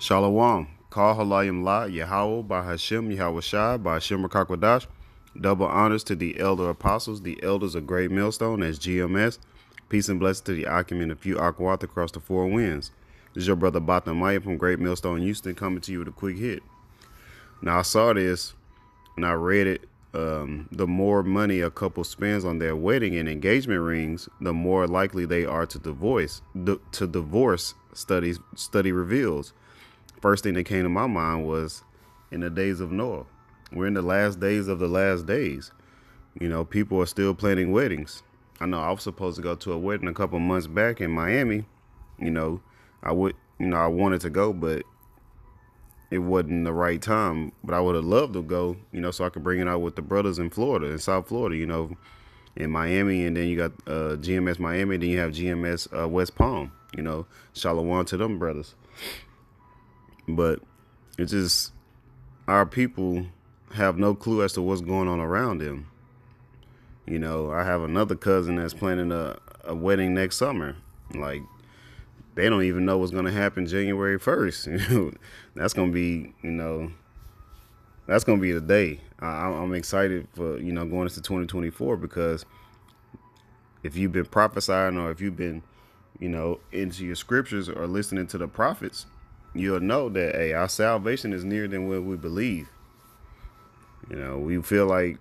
Shalom. Call Halayim La Yahweh by Hashem Yahweh Shai by Hashem Rakakwadash. Double honors to the elder apostles, the elders of Great Millstone as GMS. Peace and blessings to the Akim and a few Akwath across the four winds. This is your brother Bata Maya from Great Millstone, Houston, coming to you with a quick hit. Now, I saw this and I read it. The more money a couple spends on their wedding and engagement rings, the more likely they are to divorce. Study reveals. First thing that came to my mind was in the days of Noah. We're in the last days of the last days. You know, people are still planning weddings. I know I was supposed to go to a wedding a couple months back in Miami. I wanted to go, but it wasn't the right time. But I would have loved to go, so I could bring it out with the brothers in Florida, in South Florida, in Miami. And then you got GMS Miami, then you have GMS West Palm, shalom to them brothers. But it's just our people have no clue as to what's going on around them. I have another cousin that's planning a wedding next summer. Like, they don't even know what's going to happen January 1st. That's going to be, that's going to be the day. I'm excited for, going into 2024 because if you've been prophesying or if you've been, into your scriptures or listening to the prophets, you'll know that, hey, our salvation is nearer than what we believe. We feel like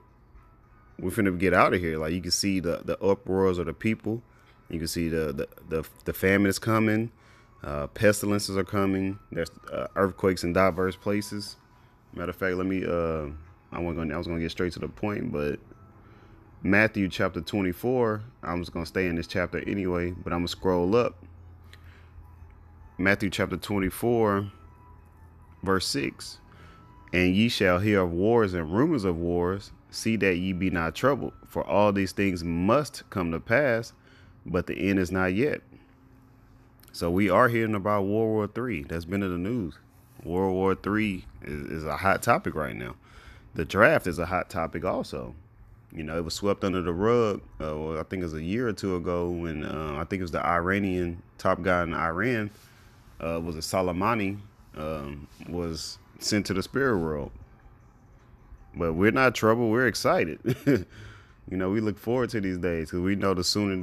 we're finna get out of here. Like, you can see the uproars of the people. You can see the famine is coming. Pestilences are coming. There's earthquakes in diverse places. Matter of fact, I was gonna get straight to the point, but Matthew chapter 24. I'm just gonna stay in this chapter anyway, but I'm gonna scroll up. Matthew chapter 24, verse 6. And ye shall hear of wars and rumors of wars. See that ye be not troubled, for all these things must come to pass, but the end is not yet. So we are hearing about World War III. That's been in the news. World War III is a hot topic right now. The draft is a hot topic also. It was swept under the rug. I think it was a year or two ago when I think it was the Iranian top guy in Iran. Was it Soleimani, was sent to the spirit world. But we're not troubled. We're excited. We look forward to these days because we know the sooner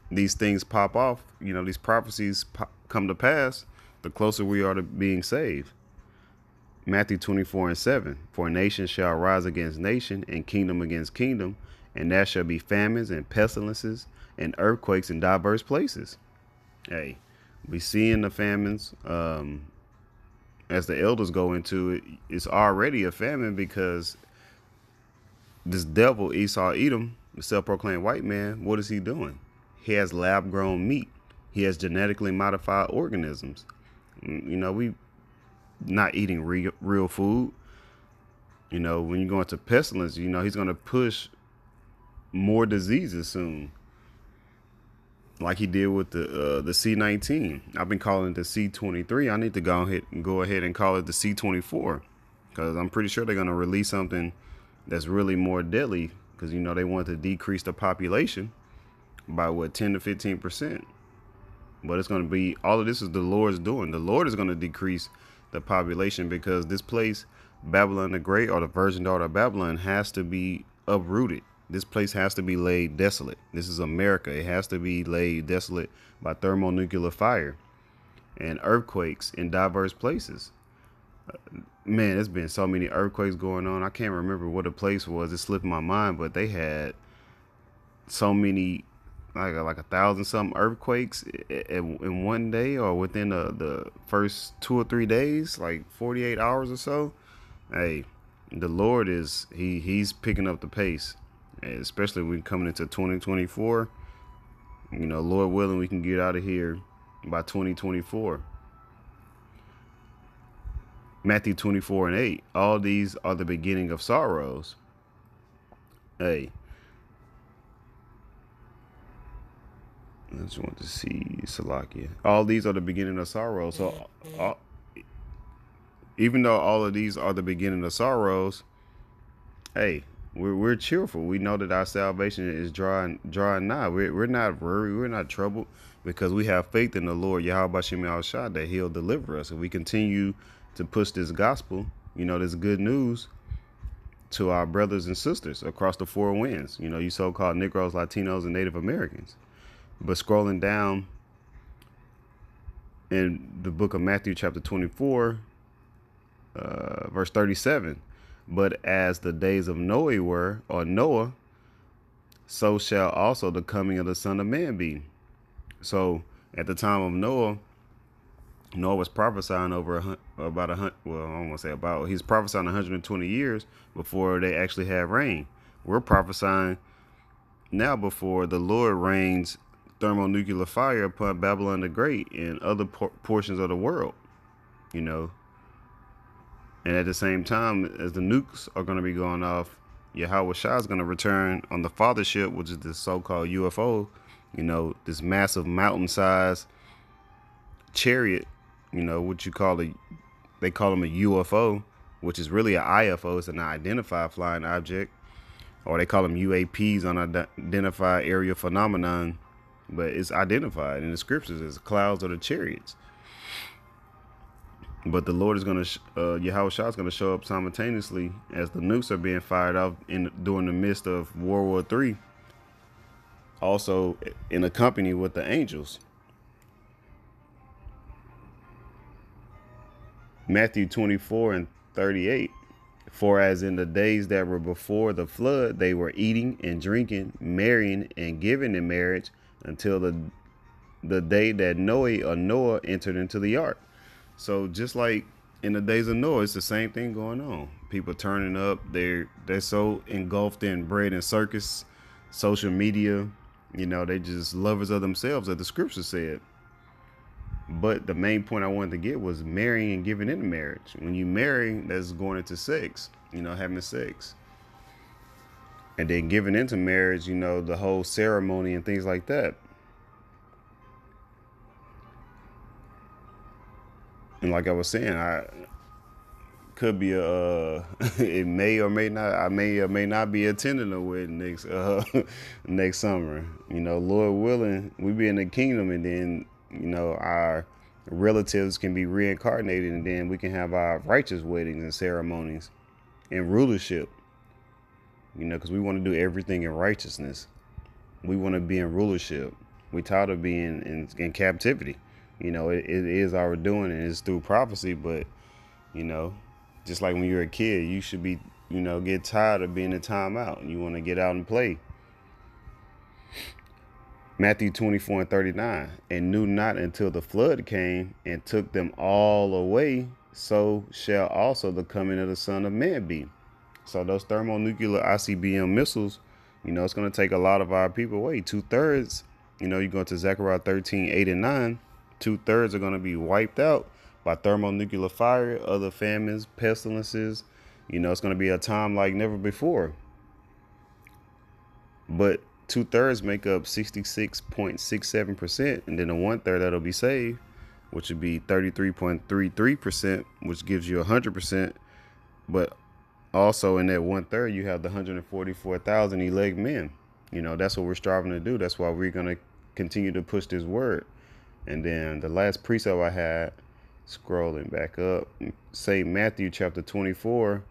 these things pop off, these prophecies come to pass, the closer we are to being saved. Matthew 24:7. For nation shall rise against nation and kingdom against kingdom, and there shall be famines and pestilences and earthquakes in diverse places. Hey, we seeing the famines. As the elders go into it, it's already a famine because this devil, Esau Edom, the self-proclaimed white man, what is he doing? He has lab-grown meat. He has genetically modified organisms. We not eating real food. When you go into pestilence, he's going to push more diseases soon. Like he did with the C-19. I've been calling it the C-23. I need to go ahead and call it the C-24 because I'm pretty sure they're going to release something that's really more deadly because, they want to decrease the population by 10 to 15%. But it's going to be, all of this is the Lord's doing. The Lord is going to decrease the population because this place, Babylon the Great, or the virgin daughter of Babylon, has to be uprooted. This place has to be laid desolate. This is America. It has to be laid desolate by thermonuclear fire and earthquakes in diverse places. Man, there's been so many earthquakes going on. I can't remember what the place was. It slipped my mind, but they had so many, like 1,000 something earthquakes in one day or within the first 2 or 3 days, like 48 hours or so. Hey, the Lord he's picking up the pace. Especially when coming into 2024, Lord willing, we can get out of here by 2024. Matthew 24:8. All these are the beginning of sorrows. Hey, I just want to see Salakia. All these are the beginning of sorrows. So, even though all of these are the beginning of sorrows, hey, We're cheerful. We know that our salvation is drawing nigh. We're not worried. We're not troubled because we have faith in the Lord Yahweh Shem Shah that He'll deliver us. If we continue to push this gospel, this good news to our brothers and sisters across the four winds. You so-called Negroes, Latinos, and Native Americans. But scrolling down in the book of Matthew, chapter 24, verse 37. But as the days of Noah were, or Noah, so shall also the coming of the Son of Man be. So at the time of Noah, Noah was prophesying about 100. Well, I don't want to say about. He's prophesying 120 years before they actually had rain. We're prophesying now before the Lord rains thermonuclear fire upon Babylon the Great and other portions of the world. And at the same time, as the nukes are going to be going off, Yahweh Shah is going to return on the fathership, which is the so-called UFO, this massive mountain-sized chariot, what you call they call them a UFO, which is really an IFO. It's an unidentified flying object, or they call them UAPs, unidentified area phenomenon, but it's identified in the scriptures as clouds or the chariots. But the Lord is going to, Yahweh Shah is going to show up simultaneously as the nukes are being fired off during the midst of World War III, also in a company with the angels. Matthew 24 and 38. For as in the days that were before the flood, they were eating and drinking, marrying and giving in marriage until the day that Noah entered into the ark. So just like in the days of Noah, it's the same thing going on. People turning up. They're so engulfed in bread and circus, social media. They just lovers of themselves, as the scripture said. But the main point I wanted to get was marrying and giving into marriage. When you marry, that's going into sex, having sex. And then giving into marriage, the whole ceremony and things like that. And like I was saying, I could be it may or may not, I may or may not be attending a wedding next summer. Lord willing, we be in the kingdom, and then, our relatives can be reincarnated, and then we can have our righteous weddings and ceremonies and rulership, because we want to do everything in righteousness. We want to be in rulership. We tired of being in captivity. It is our doing, and it's through prophecy. But, just like when you're a kid, you should be, get tired of being in timeout, and you want to get out and play. Matthew 24 and 39. And knew not until the flood came and took them all away, so shall also the coming of the Son of Man be. So those thermonuclear ICBM missiles, it's going to take a lot of our people away. 2/3, you go to Zechariah 13, 8 and 9. 2/3 are going to be wiped out by thermonuclear fire, other famines, pestilences. It's going to be a time like never before. But 2/3 make up 66.67%, and then the 1/3 that'll be saved, which would be 33.33%, which gives you 100%. But also in that 1/3, you have the 144,000 elect men. That's what we're striving to do. That's why we're going to continue to push this word. And then the last precept I had, scrolling back up, St. Matthew chapter 24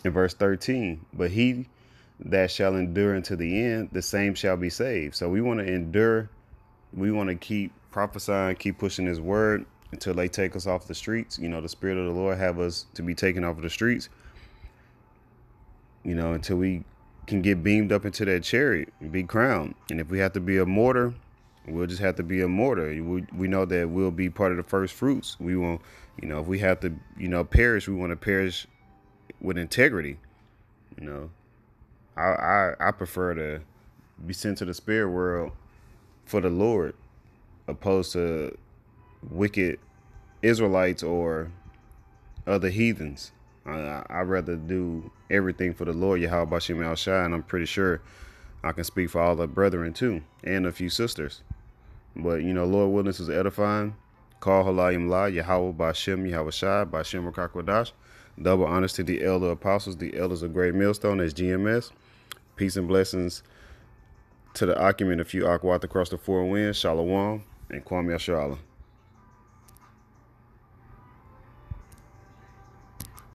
and verse 13. But he that shall endure unto the end, the same shall be saved. So we want to endure. We want to keep prophesying, keep pushing his word until they take us off the streets. The Spirit of the Lord have us to be taken off of the streets, until we can get beamed up into that chariot and be crowned. And if we have to be a martyr, we'll just have to be a martyr. We know that we'll be part of the first fruits. We won't, if we have to, perish, we want to perish with integrity. I prefer to be sent to the spirit world for the Lord, opposed to wicked Israelites or other heathens. I'd rather do everything for the Lord, Yahweh Bashem Shai, and I'm pretty sure I can speak for all the brethren too, and a few sisters. But, Lord willing, this is edifying. Call Halayim La, Yahweh Bashem Yahweh Shai, Bashem Rakakwadash. Double honors to the elder apostles, the elders of Great Millstone, as GMS. Peace and blessings to the Akim and a few Akwat across the four winds, Shalom, and Kwame Ashala.